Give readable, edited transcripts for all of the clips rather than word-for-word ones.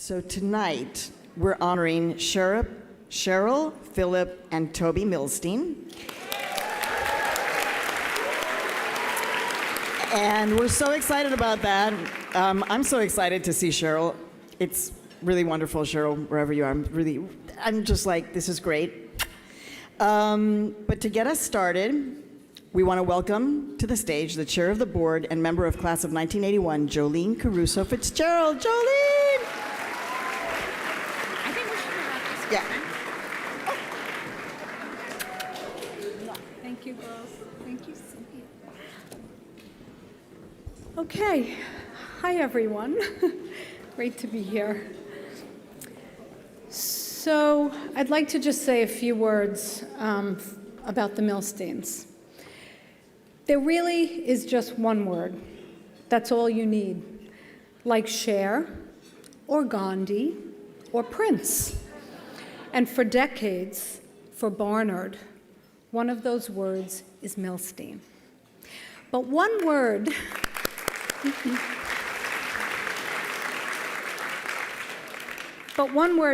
So tonight, we're honoring Cheryl, Philip, and Toby Milstein. And we're so excited about that. I'm so excited to see Cheryl. It's really wonderful, Cheryl, wherever you are. I'm just like, this is great. But to get us started, we want to welcome to the stage the chair of the board and member of class of 1981, Jolene Caruso Fitzgerald. Jolene! I think we should go back this way. Yeah. Thank you, girls. Thank you, Cynthia. Okay. Hi, everyone. Great to be here. So I'd like to just say a few words about the Milsteins. There really is just one word. That's all you need. Like Cher, or Gandhi, or Prince. And for decades, for Barnard, one of those words is Milstein. But one word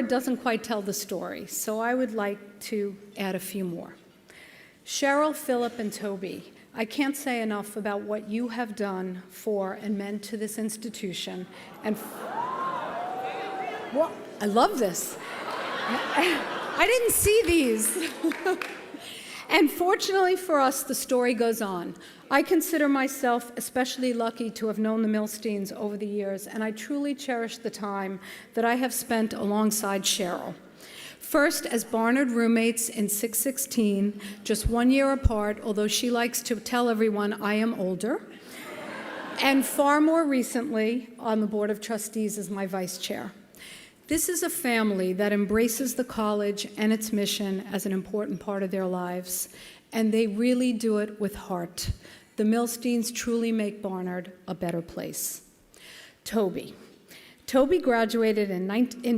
doesn't quite tell the story, so I would like to add a few more. Cheryl, Philip, and Toby, I can't say enough about what you have done for and meant to this institution. And well, I love this. I didn't see these. And fortunately for us, the story goes on. I consider myself especially lucky to have known the Milsteins over the years, and I truly cherish the time that I have spent alongside Cheryl. First, as Barnard roommates in 616, just 1 year apart, although she likes to tell everyone I am older, and far more recently on the Board of Trustees as my vice chair. This is a family that embraces the college and its mission as an important part of their lives, and they really do it with heart. The Milsteins truly make Barnard a better place. Toby graduated in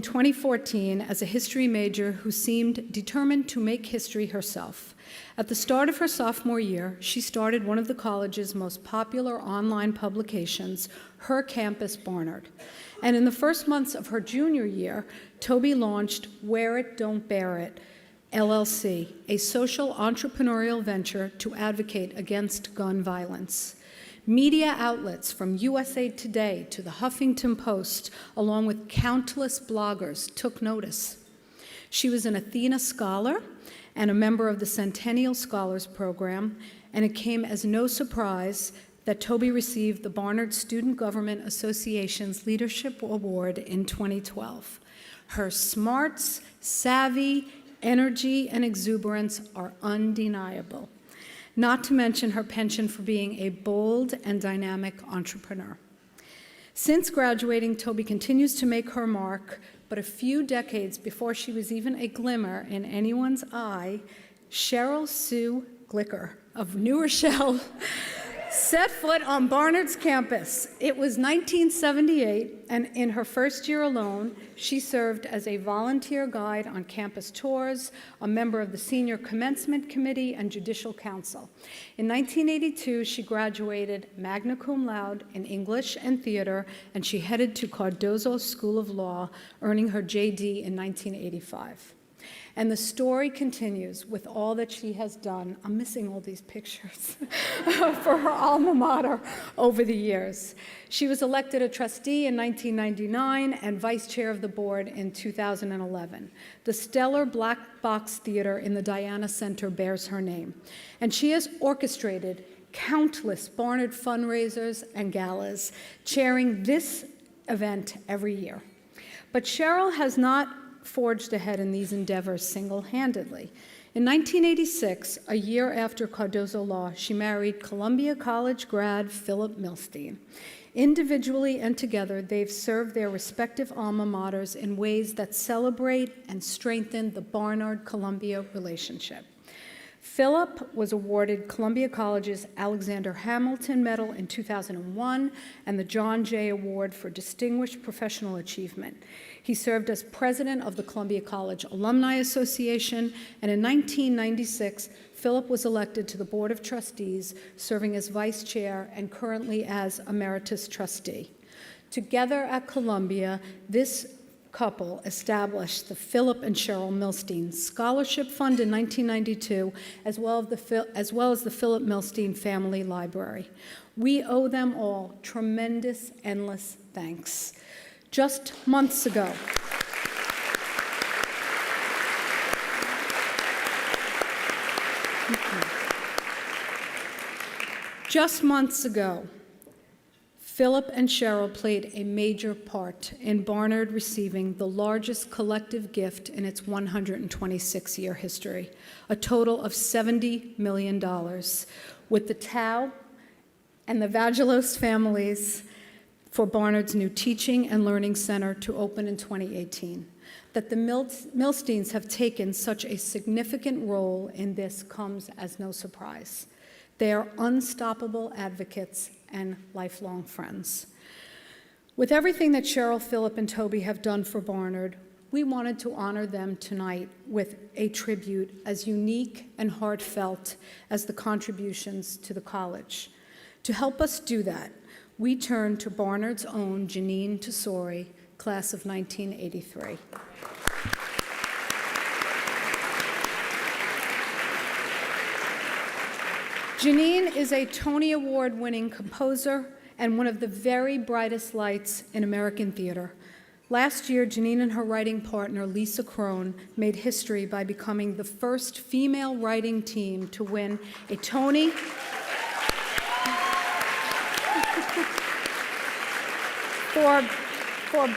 2014 as a history major who seemed determined to make history herself. At the start of her sophomore year, she started one of the college's most popular online publications, Her Campus Barnard. And in the first months of her junior year, Toby launched Wear It, Don't Bear It, LLC, a social entrepreneurial venture to advocate against gun violence. Media outlets from USA Today to the Huffington Post, along with countless bloggers, took notice. She was an Athena Scholar and a member of the Centennial Scholars Program, and it came as no surprise that Toby received the Barnard Student Government Association's Leadership Award in 2012. Her smarts, savvy, energy, and exuberance are undeniable. Not to mention her penchant for being a bold and dynamic entrepreneur. Since graduating, Toby continues to make her mark, but a few decades before she was even a glimmer in anyone's eye, Cheryl Sue Glicker of New Rochelle set foot on Barnard's campus. It was 1978, and in her first year alone, she served as a volunteer guide on campus tours, a member of the Senior Commencement Committee, and Judicial Council. In 1982, she graduated magna cum laude in English and theater, and she headed to Cardozo School of Law, earning her JD in 1985. And the story continues with all that she has done. I'm missing all these pictures for her alma mater over the years. She was elected a trustee in 1999 and vice chair of the board in 2011. The stellar Black Box Theater in the Diana Center bears her name. And she has orchestrated countless Barnard fundraisers and galas, chairing this event every year. But Cheryl has not forged ahead in these endeavors single-handedly. In 1986, a year after Cardozo Law, she married Columbia College grad Philip Milstein. Individually and together, they've served their respective alma maters in ways that celebrate and strengthen the Barnard-Columbia relationship. Philip was awarded Columbia College's Alexander Hamilton Medal in 2001 and the John Jay Award for Distinguished Professional Achievement. He served as president of the Columbia College Alumni Association, and in 1996, Philip was elected to the Board of Trustees, serving as vice chair and currently as emeritus trustee. Together at Columbia, this couple established the Philip and Cheryl Milstein Scholarship Fund in 1992, as well as the Philip Milstein Family Library. We owe them all tremendous, endless thanks. Just months ago, Philip and Cheryl played a major part in Barnard receiving the largest collective gift in its 126-year history, a total of $70 million, with the Tao and the Vagelos families for Barnard's new Teaching and Learning Center to open in 2018. That the Milsteins have taken such a significant role in this comes as no surprise. They are unstoppable advocates and lifelong friends. With everything that Cheryl, Philip, and Toby have done for Barnard, we wanted to honor them tonight with a tribute as unique and heartfelt as the contributions to the college. To help us do that, we turn to Barnard's own Janine Tesori, class of 1983. Janine is a Tony Award-winning composer and one of the very brightest lights in American theater. Last year, Janine and her writing partner, Lisa Crone, made history by becoming the first female writing team to win a Tony for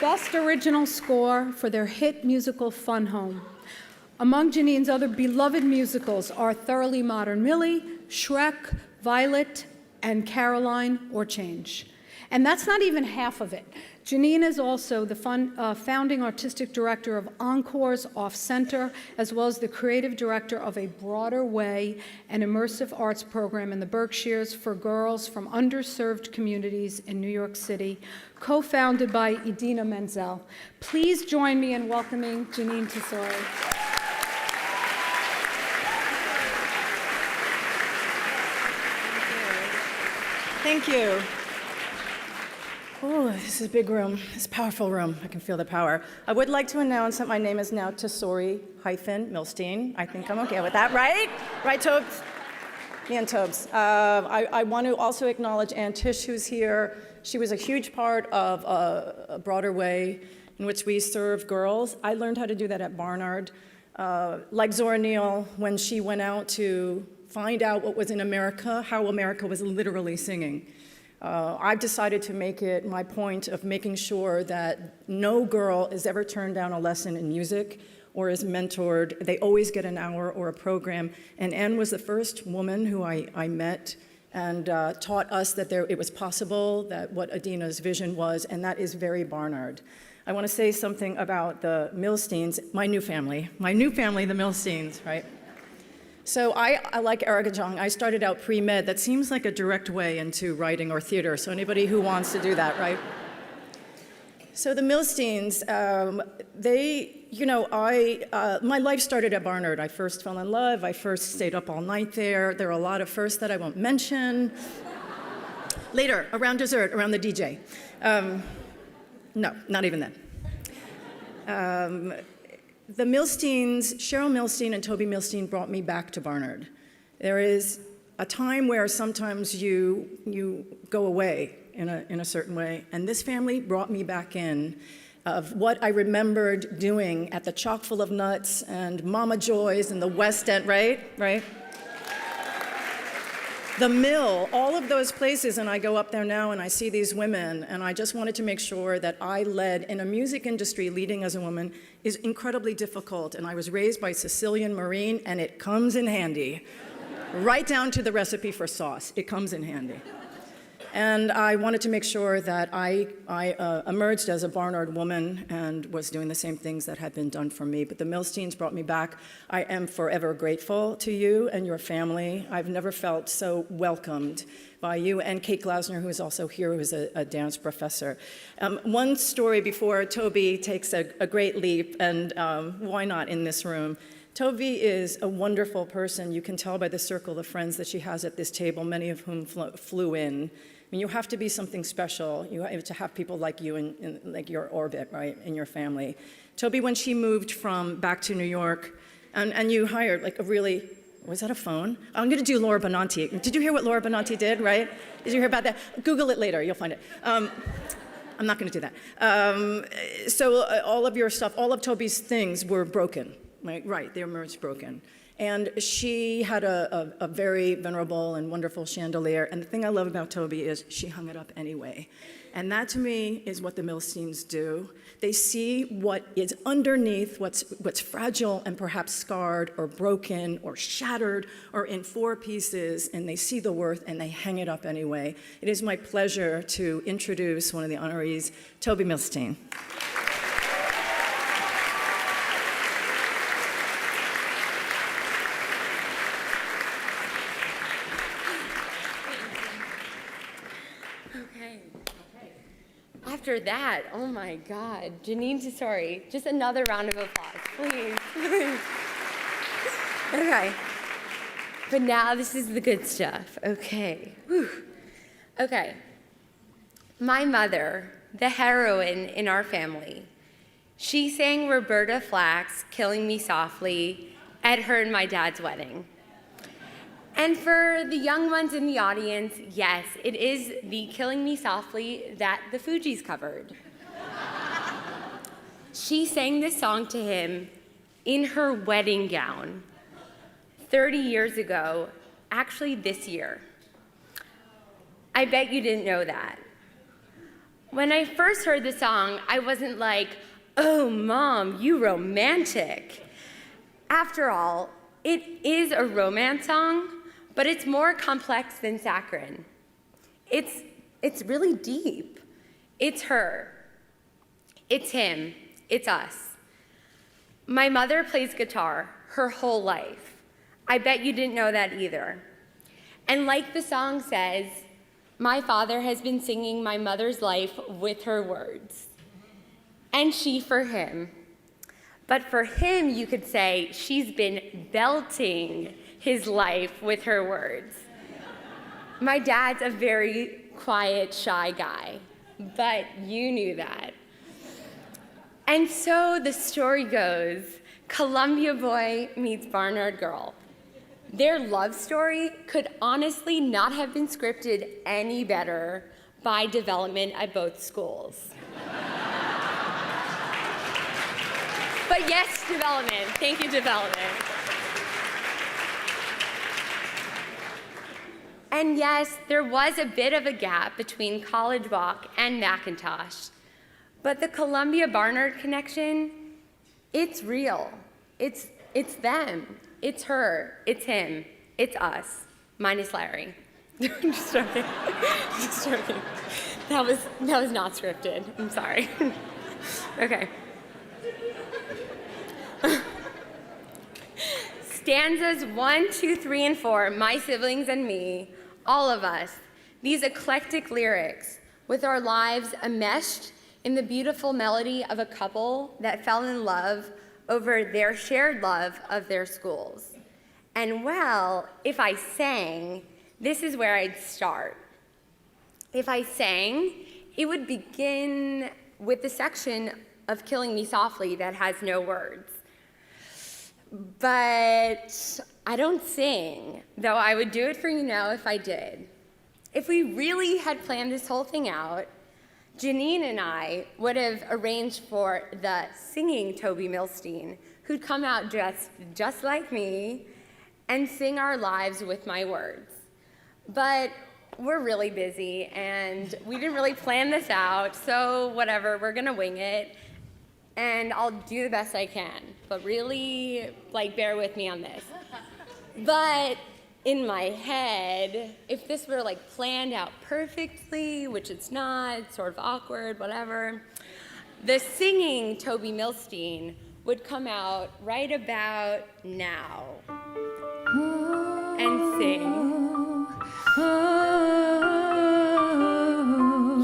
Best Original Score for their hit musical Fun Home. Among Janine's other beloved musicals are Thoroughly Modern Millie, Shrek, Violet, and Caroline or Change. And that's not even half of it. Janine is also the founding artistic director of Encore's Off Center, as well as the creative director of a Broader Way, an immersive arts program in the Berkshires for girls from underserved communities in New York City, co-founded by Idina Menzel. Please join me in welcoming Janine Tesori. Thank you. Oh, this is a big room. It's a powerful room. I can feel the power. I would like to announce that my name is now Tesori-Milstein. I think I'm okay with that, right? Right, Tobes? Me and Tobes. I want to also acknowledge Ann Tish, who's here. She was a huge part of a Broader Way in which we serve girls. I learned how to do that at Barnard. Like Zora Neale, when she went out to find out what was in America, how America was literally singing. I've decided to make it my point of making sure that no girl is ever turned down a lesson in music or is mentored. They always get an hour or a program. And Anne was the first woman who I met and taught us that it was possible, that what Idina's vision was, and that is very Barnard. I want to say something about the Milsteins, my new family, the Milsteins, right? So I like Erica Jong. I started out pre-med. That seems like a direct way into writing or theater, so anybody who wants to do that, right? So the Milsteins, my life started at Barnard. I first fell in love. I first stayed up all night there. There are a lot of firsts that I won't mention. Later, around dessert, around the DJ. No, not even then. The Milsteins, Cheryl Milstein and Toby Milstein, brought me back to Barnard. There is a time where sometimes you go away in a certain way, and this family brought me back in of what I remembered doing at the Chock full of Nuts and Mama Joy's and the West End, right? The Mill, all of those places, and I go up there now and I see these women, and I just wanted to make sure that I led in a music industry. Leading as a woman is incredibly difficult, and I was raised by Sicilian Marine, and it comes in handy. Right down to the recipe for sauce, it comes in handy. And I wanted to make sure that I emerged as a Barnard woman and was doing the same things that had been done for me. But the Milsteins brought me back. I am forever grateful to you and your family. I've never felt so welcomed by you and Kate Glausner, who is also here, who is a dance professor. One story before Toby takes a great leap, and why not in this room? Toby is a wonderful person. You can tell by the circle of friends that she has at this table, many of whom flew in mean, you have to be something special. You have to have people like you in like your orbit, right, in your family. Toby, when she moved back to New York, and you hired like a really, was that a phone? I'm going to do Laura Benanti. Did you hear what Laura Benanti did, right? Did you hear about that? Google it later, you'll find it. I'm not going to do that. So all of your stuff, all of Toby's things were broken, right? Right, they emerged broken. And she had a very venerable and wonderful chandelier. And the thing I love about Toby is she hung it up anyway. And that to me is what the Milsteins do. They see what is underneath, what's fragile and perhaps scarred or broken or shattered or in 4 pieces, and they see the worth and they hang it up anyway. It is my pleasure to introduce one of the honorees, Toby Milstein. After that, oh my God, Janine Tesori, just another round of applause, please. Okay, but now this is the good stuff, okay. Whew. Okay, my mother, the heroine in our family, she sang Roberta Flack's Killing Me Softly at her and my dad's wedding. And for the young ones in the audience, yes, it is the Killing Me Softly that the Fugees covered. She sang this song to him in her wedding gown 30 years ago, actually this year. I bet you didn't know that. When I first heard the song, I wasn't like, oh, Mom, you romantic. After all, it is a romance song, but it's more complex than saccharine. It's really deep. It's her. It's him. It's us. My mother plays guitar her whole life. I bet you didn't know that either. And like the song says, my father has been singing my mother's life with her words. And she for him. But for him, you could say she's been belting his life with her words. My dad's a very quiet, shy guy, but you knew that. And so the story goes, Columbia boy meets Barnard girl. Their love story could honestly not have been scripted any better by development at both schools. But yes, development. Thank you, development. And yes, there was a bit of a gap between College Walk and Macintosh, but the Columbia-Barnard connection, it's real. It's them, it's her, it's him, it's us, minus Larry. Just joking, just joking. That was not scripted, I'm sorry. Okay. Stanzas 1, 2, 3, and 4, my siblings and me, all of us, these eclectic lyrics with our lives enmeshed in the beautiful melody of a couple that fell in love over their shared love of their schools. And well, if I sang, this is where I'd start. If I sang, it would begin with the section of Killing Me Softly that has no words. But I don't sing, though I would do it for you now if I did. If we really had planned this whole thing out, Janine and I would have arranged for the singing Toby Milstein, who'd come out dressed just like me and sing our lives with my words. But we're really busy, and we didn't really plan this out, so whatever, we're gonna wing it. And I'll do the best I can, but really, bear with me on this. But in my head, if this were planned out perfectly, which it's not, it's sort of awkward, whatever, the singing Toby Milstein would come out right about now and sing.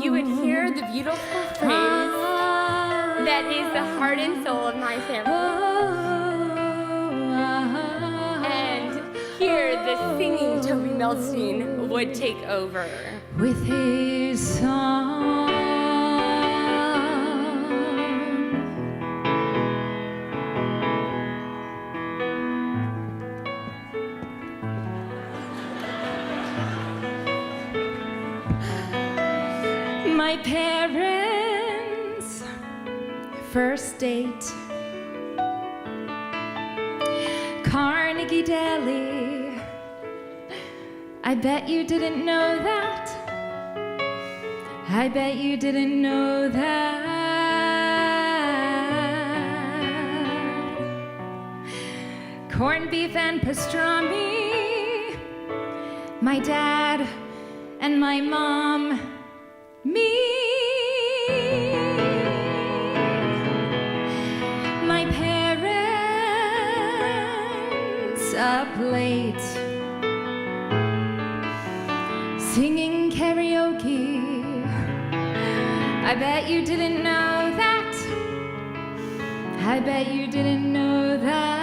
You would hear the beautiful phrase that is the heart and soul of my family. And hear the singing Toby Milstein would take over. With his song. My parents' first date, Carnegie Deli. I bet you didn't know that. I bet you didn't know that. Corned beef and pastrami. My dad and my mom. Me. My parents up late, singing karaoke. I bet you didn't know that. I bet you didn't know that.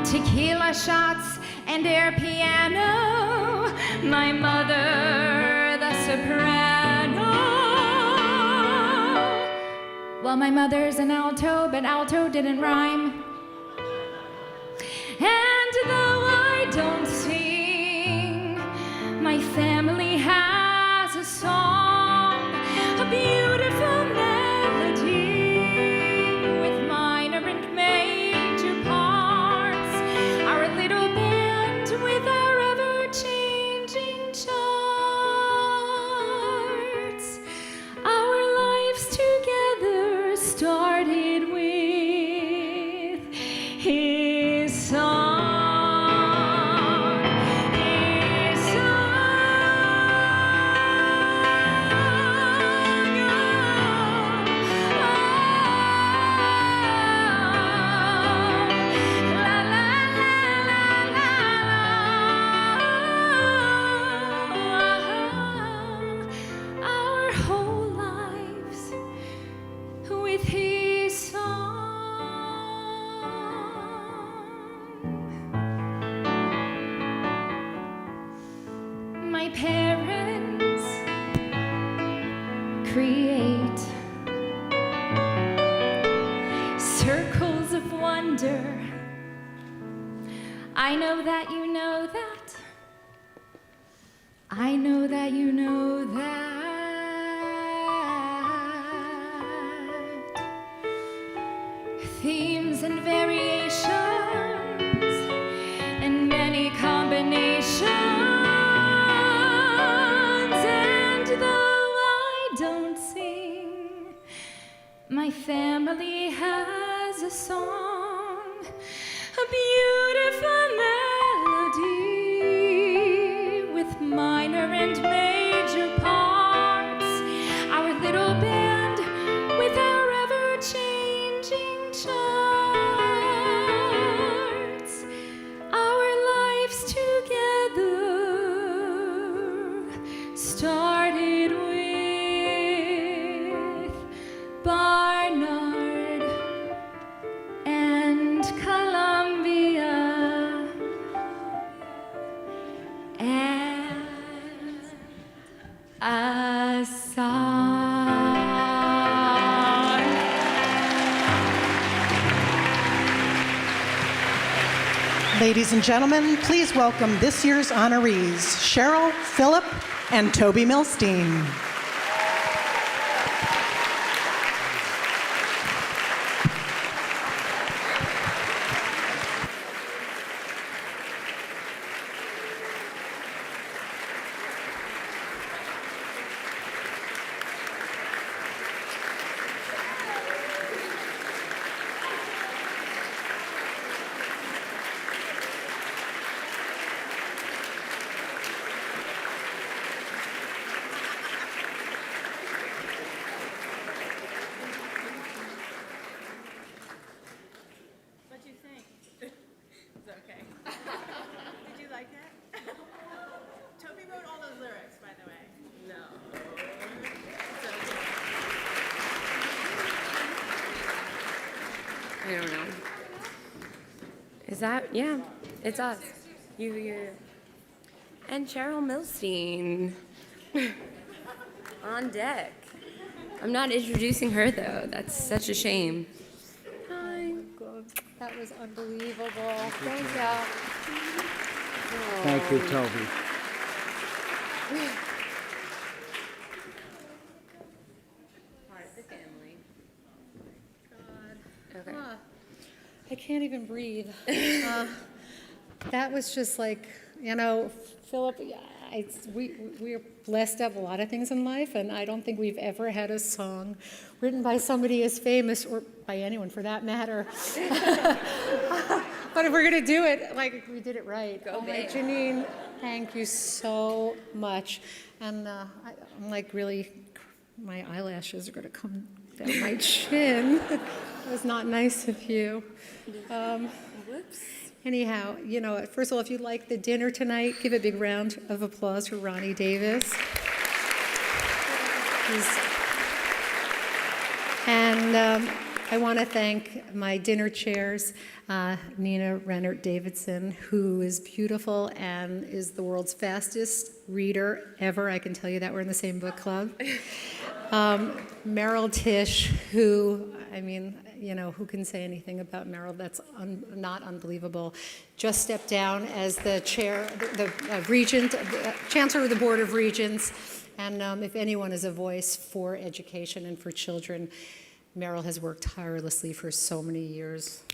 Tequila shots and air piano, my mother the soprano. Well, my mother's an alto, but alto didn't rhyme. And though I don't sing, my family has a song, a beautiful melody with minor and major parts. Our little band with our ever-changing charts. Our lives together started with his song. His song. La la la la la. Our whole lives with his song. My parents create circles of wonder. I know that you know that. I know that you know that. Themes and variations and many combinations. And though I don't sing, my family has a song, a beautiful melody with minor and major parts. Our little band with our ever-changing charts. Our lives together started with Barnard and Columbia and a song. Ladies and gentlemen, please welcome this year's honorees, Cheryl, Philip, and Toby Milstein. Is that, yeah, it's us. You're. And Cheryl Milstein on deck. I'm not introducing her though. That's such a shame. Hi. That was unbelievable. Thank you. Thank you, Toby. Part of the family. God. Okay. I can't even breathe. That was just like, Philip, we are blessed to have a lot of things in life, and I don't think we've ever had a song written by somebody as famous, or by anyone for that matter. But if we're going to do it, like, we did it right. Go my big. Janine, thank you so much. And I'm like really, my eyelashes are going to come down my chin. That was not nice of you. Whoops. Anyhow, first of all, if you'd like the dinner tonight, give a big round of applause for Ronnie Davis. And I want to thank my dinner chairs, Nina Rennert-Davidson, who is beautiful and is the world's fastest reader ever. I can tell you that. We're in the same book club. Meryl Tisch, who, who can say anything about Meryl? That's not unbelievable. Just stepped down as the chair, the regent, chancellor of the Board of Regents. And if anyone is a voice for education and for children, Meryl has worked tirelessly for so many years.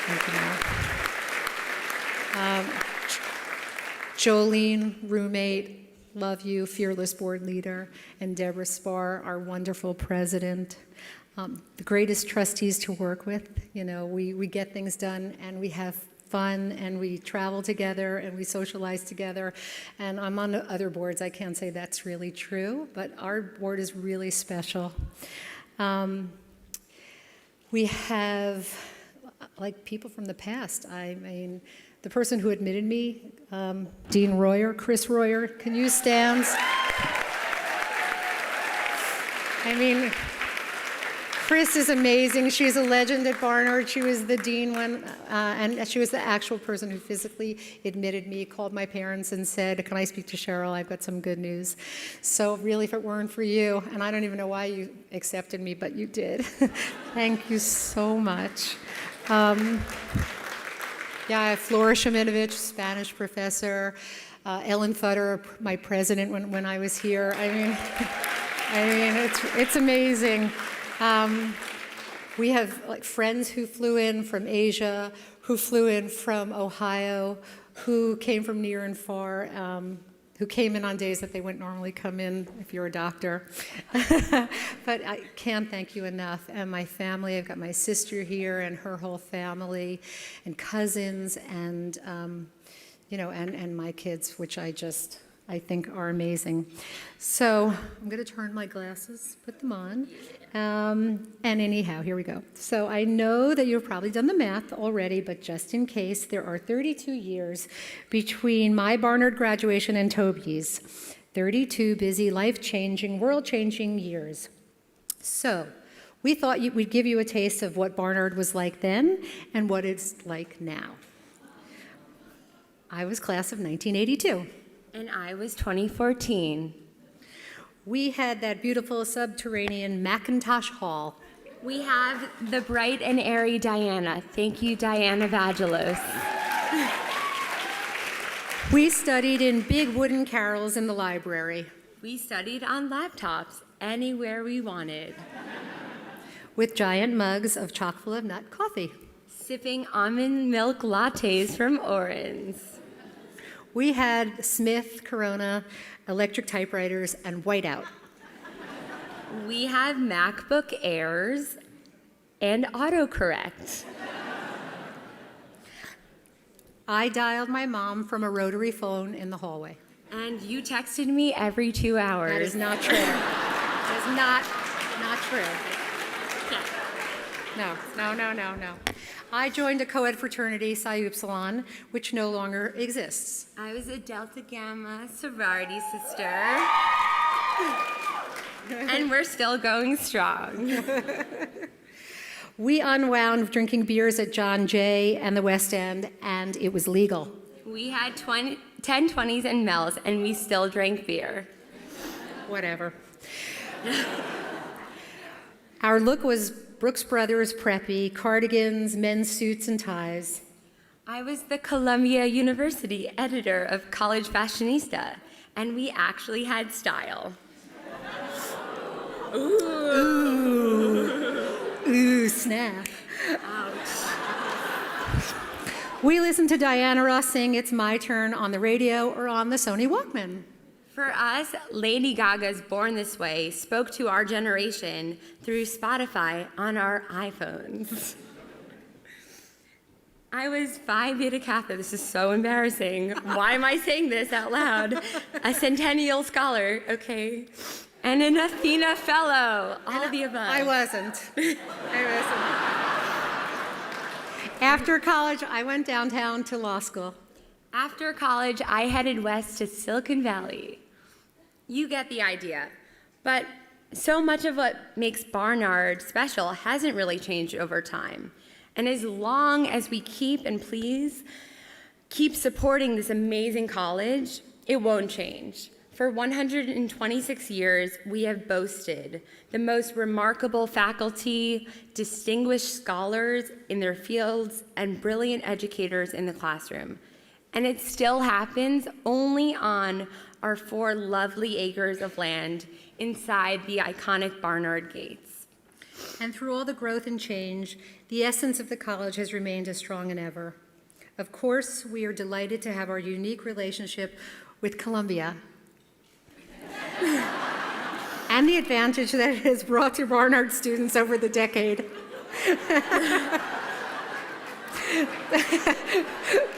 Thank you, Meryl. Jolene, roommate, love you, fearless board leader, and Deborah Spar, our wonderful president. The greatest trustees to work with. We get things done and we have fun and we travel together and we socialize together. And I'm on other boards, I can't say that's really true, but our board is really special. We have people from the past. The person who admitted me, Dean Royer, Chris Royer, can you stand? Chris is amazing. She's a legend at Barnard. She was the dean and she was the actual person who physically admitted me, called my parents and said, "Can I speak to Cheryl? I've got some good news." So really, if it weren't for you, and I don't even know why you accepted me, but you did. Thank you so much. Flora Sheminovich, Spanish professor. Ellen Futter, my president when I was here. It's amazing. We have friends who flew in from Asia, who flew in from Ohio, who came from near and far, who came in on days that they wouldn't normally come in if you're a doctor. But I can't thank you enough. And my family, I've got my sister here and her whole family, and cousins, and and my kids, which I think are amazing. So I'm going to turn my glasses, put them on. And anyhow, here we go. So I know that you've probably done the math already, but just in case, there are 32 years between my Barnard graduation and Toby's. 32 busy, life-changing, world-changing years. So we thought we'd give you a taste of what Barnard was like then and what it's like now. I was class of 1982. And I was 2014. We had that beautiful subterranean Macintosh Hall. We have the bright and airy Diana. Thank you, Diana Vagelos. We studied in big wooden carrels in the library. We studied on laptops anywhere we wanted. With giant mugs of chock-full-of-nut coffee. Sipping almond milk lattes from Orange. We had Smith, Corona, electric typewriters, and whiteout. We had MacBook Airs and autocorrect. I dialed my mom from a rotary phone in the hallway. And you texted me every 2 hours. That is not true. That is not true. No. I joined a co-ed fraternity, Psi Upsilon, which no longer exists. I was a Delta Gamma sorority sister. And we're still going strong. We unwound drinking beers at John Jay and the West End, and it was legal. We had 1020s and Mel's, and we still drank beer. Whatever. Our look was Brooks Brothers preppy, cardigans, men's suits and ties. I was the Columbia University editor of College Fashionista, and we actually had style. Ooh, snap. We listened to Diana Ross sing It's My Turn on the radio or on the Sony Walkman. For us, Lady Gaga's Born This Way spoke to our generation through Spotify on our iPhones. I was Phi Beta Kappa. This is so embarrassing. Why am I saying this out loud? A Centennial Scholar, okay, and an Athena Fellow, all of the above. I wasn't. After college, I went downtown to law school. After college, I headed west to Silicon Valley. You get the idea. But so much of what makes Barnard special hasn't really changed over time. And as long as we keep supporting this amazing college, it won't change. For 126 years, we have boasted the most remarkable faculty, distinguished scholars in their fields, and brilliant educators in the classroom. And it still happens only on our 4 lovely acres of land inside the iconic Barnard gates. And through all the growth and change, the essence of the college has remained as strong as ever. Of course, we are delighted to have our unique relationship with Columbia and the advantage that it has brought to Barnard students over the decade.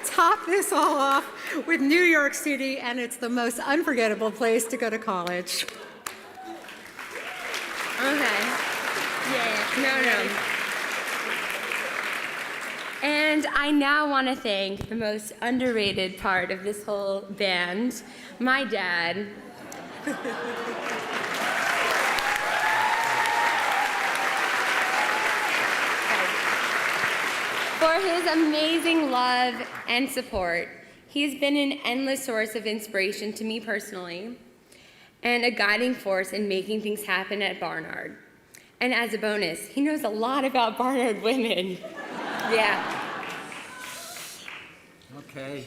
Top this all off with New York City, and it's the most unforgettable place to go to college. Okay. Yeah, no. And I now want to thank the most underrated part of this whole band, my dad. For his amazing love and support. He's been an endless source of inspiration to me personally and a guiding force in making things happen at Barnard. And as a bonus, he knows a lot about Barnard women. Yeah. Okay.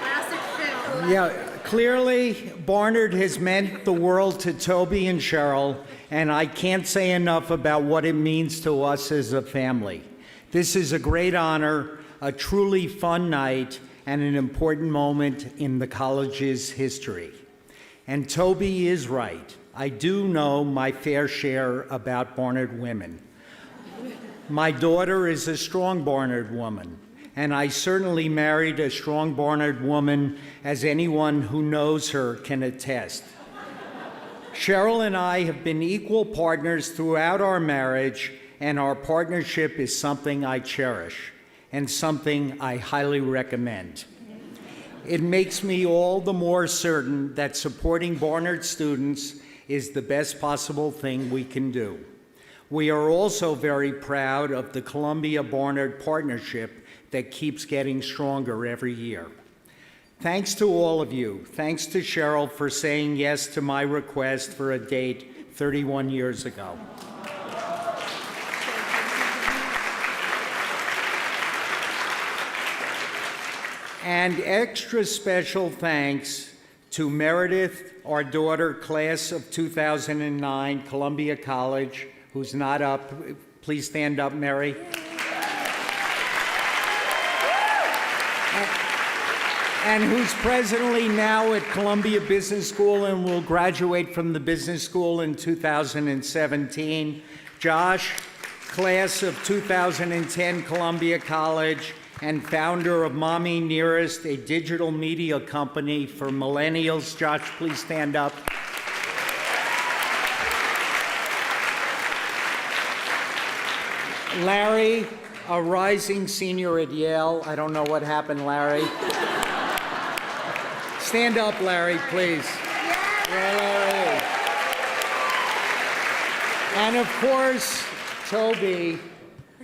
Classic film. Yeah, clearly Barnard has meant the world to Toby and Cheryl, and I can't say enough about what it means to us as a family. This is a great honor, a truly fun night, and an important moment in the college's history. And Toby is right. I do know my fair share about Barnard women. My daughter is a strong Barnard woman, and I certainly married a strong Barnard woman, as anyone who knows her can attest. Cheryl and I have been equal partners throughout our marriage, and our partnership is something I cherish and something I highly recommend. It makes me all the more certain that supporting Barnard students is the best possible thing we can do. We are also very proud of the Columbia-Barnard partnership that keeps getting stronger every year. Thanks to all of you. Thanks to Cheryl for saying yes to my request for a date 31 years ago. And extra special thanks to Meredith, our daughter, class of 2009, Columbia College, who's not up. Please stand up, Mary. And who's presently now at Columbia Business School and will graduate from the business school in 2017. Josh, class of 2010, Columbia College, and founder of Mommy Nearest, a digital media company for millennials. Josh, please stand up. Larry, a rising senior at Yale. I don't know what happened, Larry. Stand up, Larry, please. Yeah, Larry. And of course, Toby,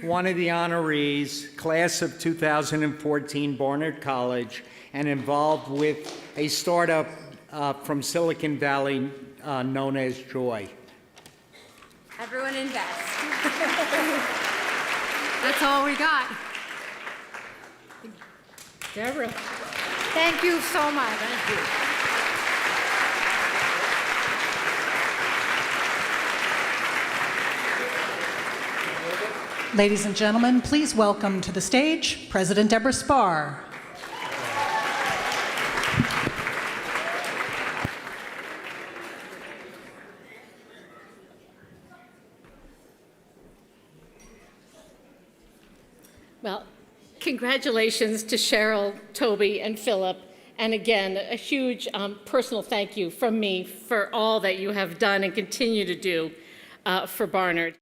one of the honorees, class of 2014, Barnard College, and involved with a startup from Silicon Valley known as Joy. Everyone invest. That's all we got. Deborah. Thank you so much. Thank you. Ladies and gentlemen, please welcome to the stage President Deborah Spar. Well, congratulations to Cheryl, Toby, and Philip. And again, a huge personal thank you from me for all that you have done and continue to do for Barnard.